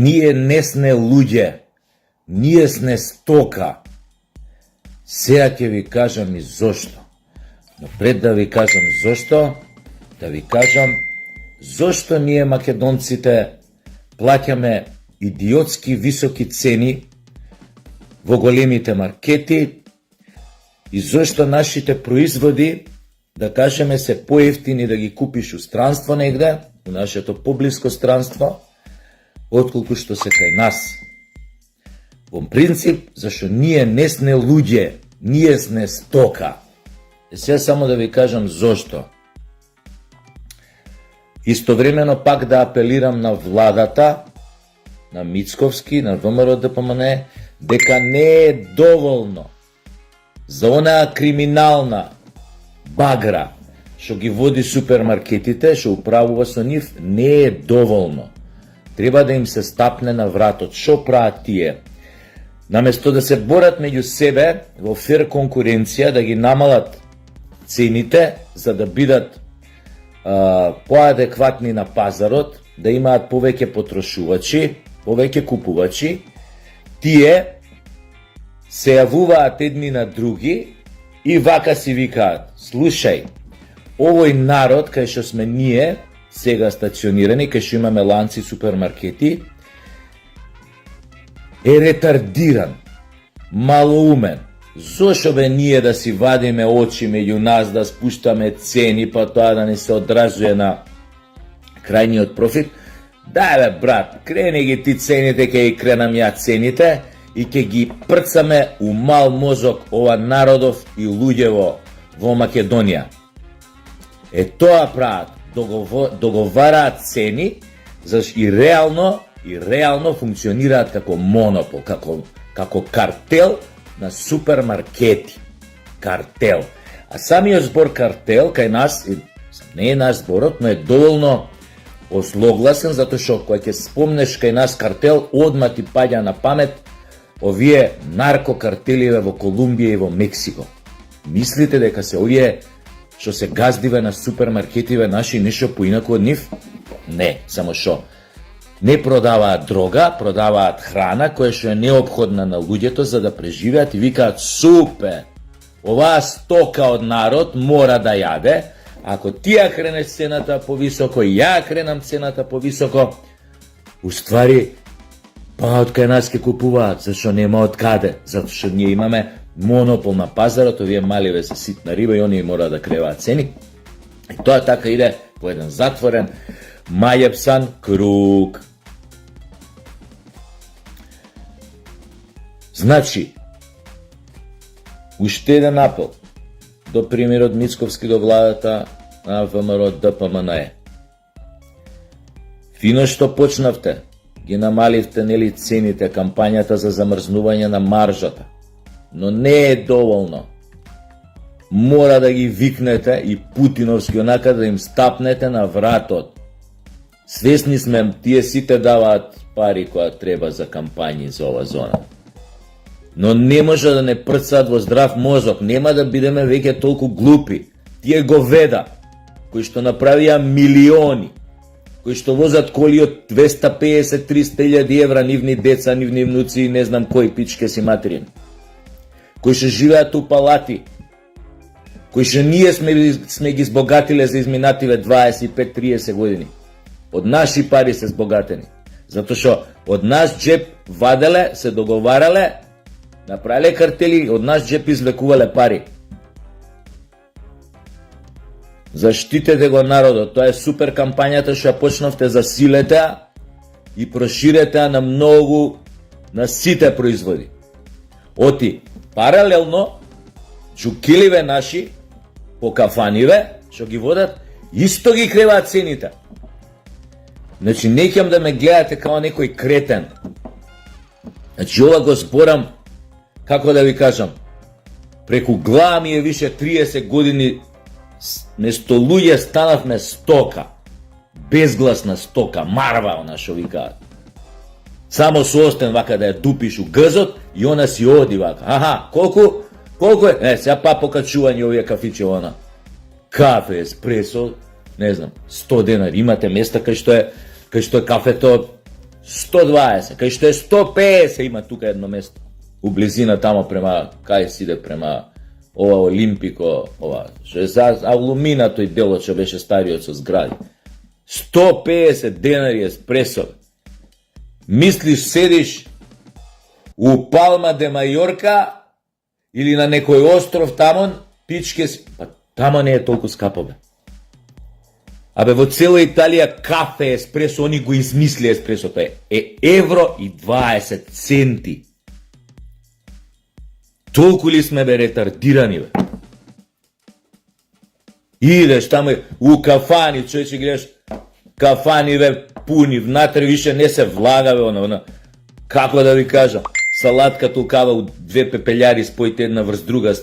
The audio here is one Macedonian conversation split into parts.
Ние не сме луѓе, ние сме стока. Сега ќе ви кажам и зошто. Но пред да ви кажам зошто, да ви кажам зошто ние македонците плаќаме идиотски високи цени во големите маркети и зошто нашите производи, да кажеме, се поевтини да ги купиш у странство негде, у нашето поблиско странство, отколку што се кај нас. Во принцип, зашто ние не сме луѓе, ние сме стока. И сега само да ви кажам зошто. Истовремено пак да апелирам на владата, на Мицковски, на ВМРО ДПМН, дека не е доволно за онаа криминална багра што ги води супермаркетите, што управува со нив, не е доволно. Треба да им се стапне на вратот. Што прават тие? Наместо да се борат меѓу себе во фер конкуренција, да ги намалат цените за да бидат поадекватни на пазарот, да имаат повеќе потрошувачи, повеќе купувачи, тие се јавуваат едни на други и вака си викаат: слушај, овој народ кај што сме ние сега стационирани, кај што имаме ланци супермаркети, е ретардиран, малоумен. Зошо бе ние да си вадиме очи меѓу нас, да спуштаме цени, па тоа да не се одразуе на крајниот профит? Дај бе брат, крени ги ти цените, ке ги кренам ја цените и ке ги прцаме у мал мозок ова народов и луѓево во Македонија. Е тоа прават, договараат цени, зашто и реално функционираат како монопол, како картел на супермаркети. Картел. А самиот збор картел кај нас, не е наш зборот, но е доволно озлогласен, затоа што кога ќе спомнеш кај нас картел, одма ти паѓа на памет овие наркокартеливе во Колумбија и во Мексико. Мислите дека се овие што се газдиве на супермаркетиве наши нешто поинаку од нив? Не, само што не продаваат дрога, продаваат храна која што е неопходна на луѓето за да преживеат и викаат: супер, оваа стока од народ мора да јаде. Ако ти ја кренеш цената повисоко, ја кренам цената повисоко, уствари, па од кај нас ке купуваат, зашто нема од каде, затоа што ние имаме монопол на пазарот, овие маливе се ситна риба и они мора да креваат цени. И тоа така иде по еден затворен, мајепсан круг. Значи, уште еден апел до премиерот Мицковски, до владата на ВМРО ДПМН е: фино што почнавте, ги намаливте нели цените, кампањата за замрзнување на маржата, но не е доволно. Мора да ги викнете и путиновски онака да им стапнете на вратот. Свесни сме, тие сите даваат пари која треба за кампањи за ова зона. Но не може да не прцаат во здрав мозок, нема да бидеме веќе толку глупи. Тие говеда, кои што направија милиони, кои што возат коли од 250-300 евра, нивни деца, нивни внуци и не знам кои пичке си материн, кои што живеат у палати, кои што ние сме ги збогатиле за изминативе 25-30 години. Од наши пари се збогатени. Затоа што од наш джеп ваделе, се договарале, направиле картели, од наш джеп извлекувале пари. Заштитете го народот, тоа е супер кампањата што ја почнавте за силете и проширете на многу, на сите производи. Оти, паралелно, джукиливе наши, по кафаниве, што ги водат, исто ги креваат цените. Значи, не ќе да ме гледате као некој кретен. Значи, ова го зборам, како да ви кажам, преку глава ми е више 30 години, место луѓе станавме стока. Безгласна стока, марва, она што викаат. Само со остен вака да ја дупиш у гзот и она си оди вака. Аха, колку е? Сега па покачување овие кафиче, она. Кафе, еспресо, не знам, 100 денари. Имате места кај што е кафето 120, кај што е 150 има тука едно место. У близина тамо према, кај сиде према ова Олимпико, ова, што е за алумина тој делот што беше стариот со згради. 150 денари еспресо. Мислиш седиш у Палма де Мајорка или на некој остров тамон, пичке си, па тамо не е толку скапо, бе. Абе, во цела Италија кафе еспресо, они го измисли еспресото е евро и 20 центи. Толку ли сме, бе, ретардирани, бе? Идеш тамо у кафани, човече гледаш, кафани, бе, пуни, внатре више не се влага, бе, она, како да ви кажам, салатка толкава у две пепелјари споите една врз друга,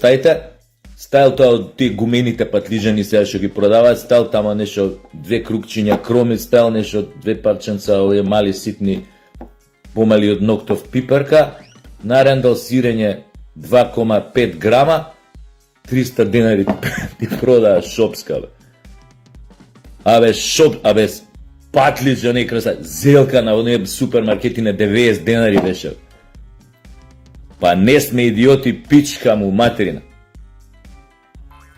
стајал тоа од тие гумените патлижани сега што ги продаваат, стајал тамо нешто две крукчиња кроми, стајал нешто две парченца овие мали ситни, помали од ноктов пипарка, нарендал сирење 2,5 грама, 300 денари ти продава шопска, бе. Абе, патлиџа не краса, зелка на оние супермаркети на 90 денари беше. Па не сме идиоти, пичка му материна.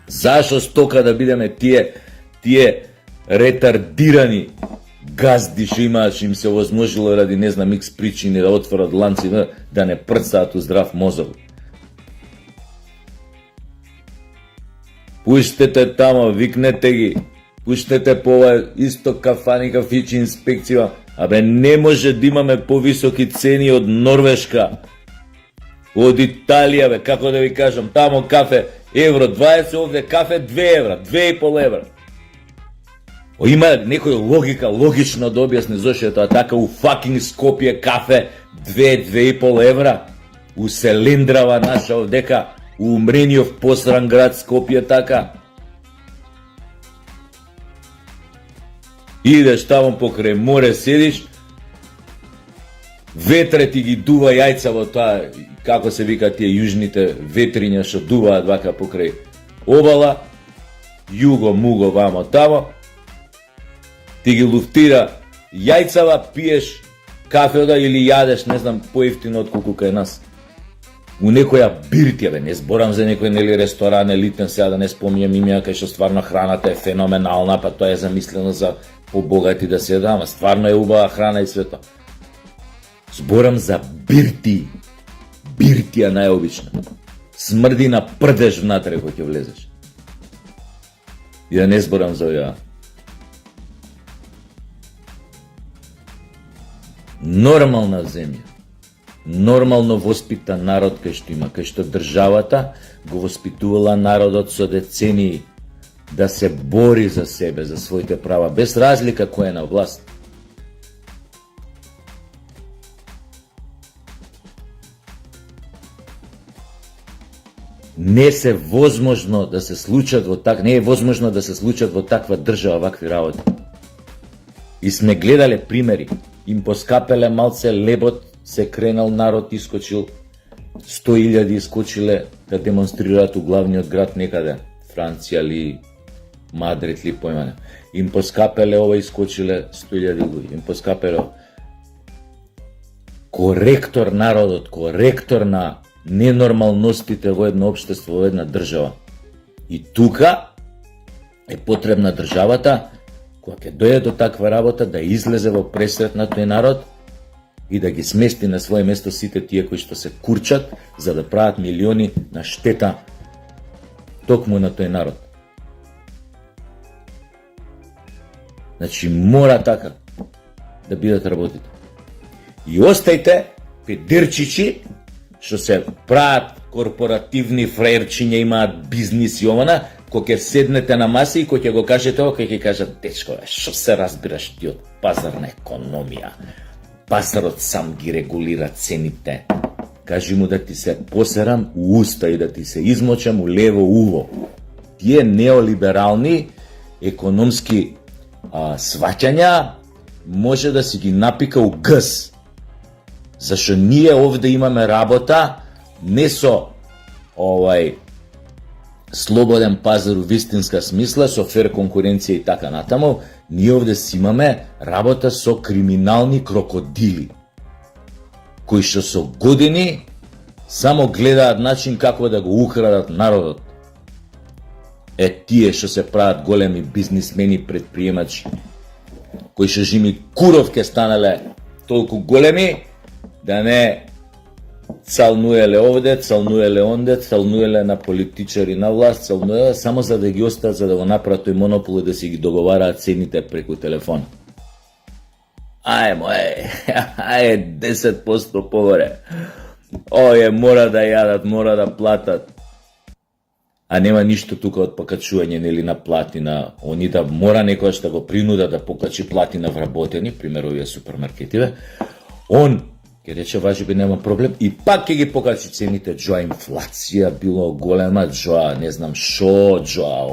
Зашо стока да бидеме тие ретардирани газди што имаат, што им се возможило ради не знам икс причини да отворат ланци, да не прцаат у здрав мозок. Пуштете тамо, викнете ги, пуштете по ова исто кафани, кафичи, инспекција. Абе, не може да имаме повисоки цени од Норвешка, од Италија, бе, како да ви кажам, тамо кафе евро 20, овде кафе 2 евра, 2,5 евра. Има некој логика, логично да објасни зошто е тоа така. У факинг Скопје кафе 2,5 евра, у Селендрава наша овдека, у умрениот посран град Скопје така. Идеш тамо покрај море, седиш, ветре ти ги дува јајца во тоа, како се вика тие јужните ветриња што дуваат вака покрај обала, југо, муго, вамо, тамо, ти ги луфтира јајцава, пиеш кафеда или јадеш, не знам, поевтино отколку кај нас. У некоја биртија, бе, не зборам за некој нели ресторан елитен, сега да не спомнјам имја, кај што стварно храната е феноменална, па тоа е замислено за побогати да се дама, стварно е убава храна и свето. Зборам за бирти, биртија најобична. Смрди на прдеж внатре кој ќе влезеш. И да не зборам за оваа. Нормална земја, нормално воспитан народ кај што има, кај што државата го воспитувала народот со децении да се бори за себе, за своите права, без разлика кој е на власт. Не е возможно да се случат во таква држава вакви работи. И сме гледале примери. Им поскапеле малце лебот, се кренал народ, искочил, 100.000 искочиле да демонстрираат у главниот град некаде, Франција ли, Мадрид ли, појмане. Им поскапеле ова, искочиле 100.000 луѓе. Им поскапеле коректор народот, коректор на ненормалностите во едно општество, во една држава. И тука е потребна државата, кога ќе дојде до таква работа, да излезе во пресрет на тој народ и да ги смести на своје место сите тие кои што се курчат за да прават милиони на штета токму на тој народ. Значи, мора така да бидат работите. И остајте педерчичи што се прават корпоративни фраерчиња, имаат бизнис и омана, кога ќе седнете на маса и кога ќе го кажете ова, ќе кажат, дечко, што се разбираш ти од пазарна економија? Пазарот сам ги регулира цените. Кажи му да ти се посерам у уста и да ти се измочам у лево уво. Тие неолиберални економски сваќања може да си ги напика у гъс. Зашто ние овде имаме работа не со слободен пазар у вистинска смисла, со фер конкуренција и така натаму, ние овде си имаме работа со криминални крокодили, кои што со години само гледаат начин како да го украдат народот. Тие што се прават големи бизнисмени, предприемачи, кои што жими куров ке станале толку големи, да не цалнуеле овде, цалнуеле онде, цалнуеле на политичари на власт, цалнуеле само за да ги остат, за да го направат тој монопол и да си ги договараат цените преку телефон. Ајде 10% погоре. Мора да јадат, мора да платат. А нема ништо тука од покачување нели на плати на они, да мора некојаш да го принуда да покачи плати на вработени, пример овие супермаркетиве. Он ќе рече важи би нема проблем и пак ќе ги покачи цените. Джоа инфлација било голема, джоа не знам шо, джоа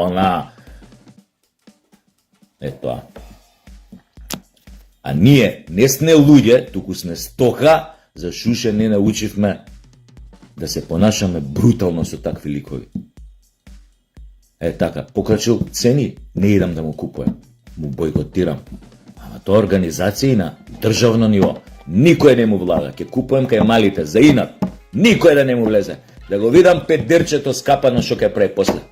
она. Тоа. А ние не сме луѓе, туку сме стока, за шуше не научивме да се понашаме брутално со такви ликови. Така, покачил цени, не идам да му купувам, му бойкотирам. Ама тоа организација на државно ниво, никој не му влада, ќе купувам кај малите, за инат, никој да не му влезе, да го видам педерчето скапано што ќе прави после.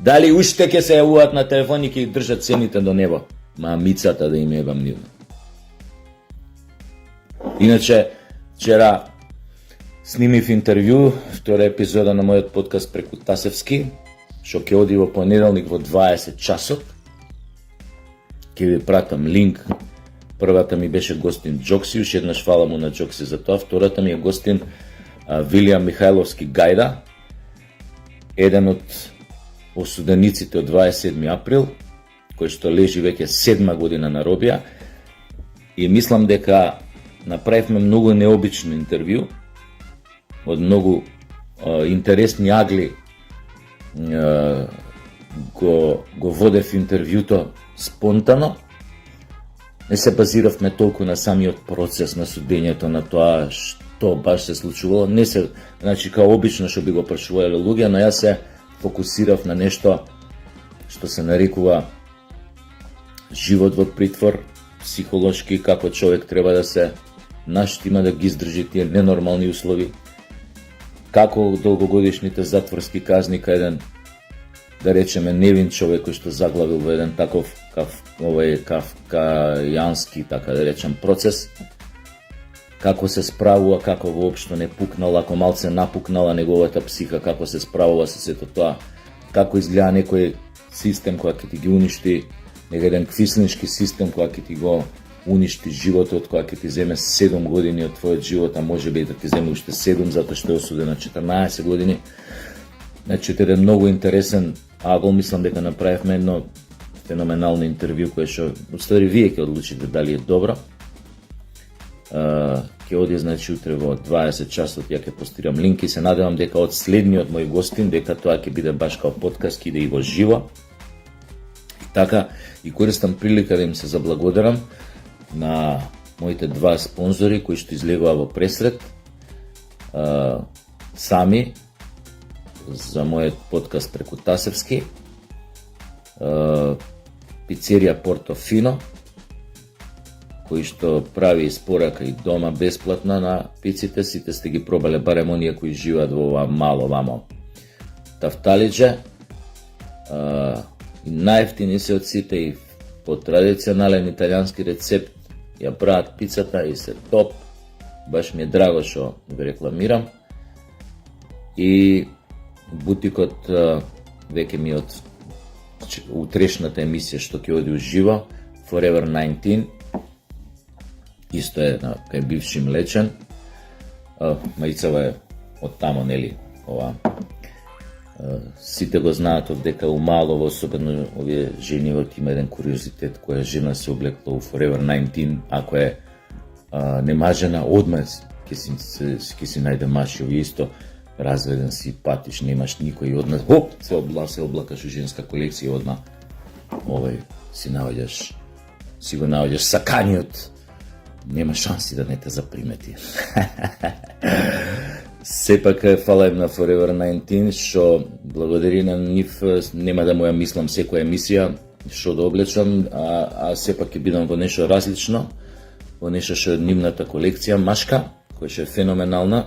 Дали уште ќе се јавуваат на телефон и ќе ги држат цените до небо, мамицата да им ебам нивно. Иначе, вчера снимив интервју, втора епизода на мојот подкаст преку Тасевски, што ќе оди во понеделник во 20 часот. Ќе ви пратам линк. Првата ми беше гостин Джокси, уште еднаш фала му на Джокси за тоа. Втората ми е гостин Вилијам Михајловски Гајда, еден од осудениците од 27 април, кој што лежи веќе 7 година на робија. И мислам дека направивме многу необично интервју, од многу интересни агли го водев интервјуто спонтано. Не се базиравме толку на самиот процес на судењето, на тоа што баш се случувало. Не се, значи као обично што би го прашувале луѓе, но јас се фокусирав на нешто што се нарекува живот во притвор, психолошки, како човек треба да се наштима да ги издржи тие ненормални услови, како долгогодишните затворски казни кај еден, да речеме, невин човек кој што заглавил во еден таков кавкајански, така да речем, процес, како се справува, како воопшто не пукнала, ако малце напукнала неговата психа, како се справува со сето тоа, како изгледа некој систем која ќе ти ги уништи, еден квислиншки систем која ќе ти го уништи животот, која ќе ти земе 7 години од твојот живот, а може би и да ти земе уште 7, затоа што е осуден на 14 години. Значи, еден многу интересен агол, мислам дека направивме едно феноменално интервју, кое што, уствари, вие ќе одлучите дали е добро. Ќе оди, значи, утре во 20 часот, ја ќе постирам линк и се надевам дека од следниот мој гостин, дека тоа ќе биде баш као подкаст, иде и во живо. И така, и користам прилика да им се заблагодарам на моите два спонзори кои што излегува во пресред, сами за мојот подкаст преку Тасевски, пицерија Портофино, кои што прави испорака и дома бесплатна на пиците, сите сте ги пробале, барем оние кои живеат во ова мало вамо Тафталиџе. И најефтини се од сите и по традиционален италијански рецепт ја прават пицата и се топ. Баш ми е драго што го рекламирам. И бутикот веќе ми од утрешната емисија што ќе оди уживо, Forever 19, исто е кај бивши Млечен. Мајцава е од тамо, нели, ова. Сите го знаат од дека у Малово, особено овие жени, има еден куриозитет, која жена се облекла у Forever 19, ако е немажена, одма ќе си најде маш, и исто разведен си, патиш, немаш никој, одма се облакаш у женска колекција, одма си го наоѓаш саканиот, нема шанси да не те запримети. Сепак фалајм на Forever 19, што благодари на нив нема да му ја мислам секоја емисија што да облечам, а сепак ќе бидам во нешто различно, во нешто што е нивната колекција машка, која што е феноменална,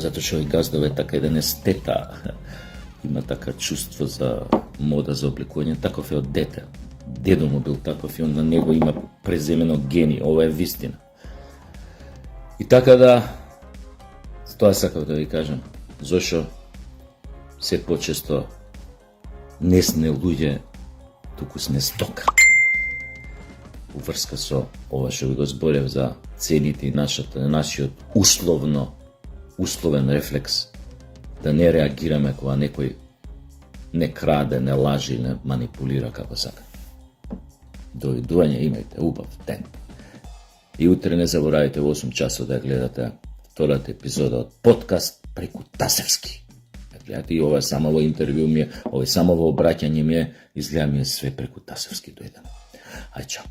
затоа што и газдове така еден естета, има така чувство за мода, за облекување, таков е од дете. Дедо му бил таков и он на него има преземено гени, ова е вистина. И така да, тоа сакав да ви кажам, зашо се почесто не сме луѓе, туку сме стока. Уврска со ова што ви го зборев за цените и нашиот условен рефлекс, да не реагираме кога некој не краде, не лажи, не манипулира како сака. Довидување, имајте убав ден. И утре не заборавајте во 8 часот да гледате втората епизода од подкаст преку Тасевски. Гледате, и ова само во интервју ми е, ова само во обраќање ми е, изгледа ми е све преку Тасевски дојдено. Ај, чао.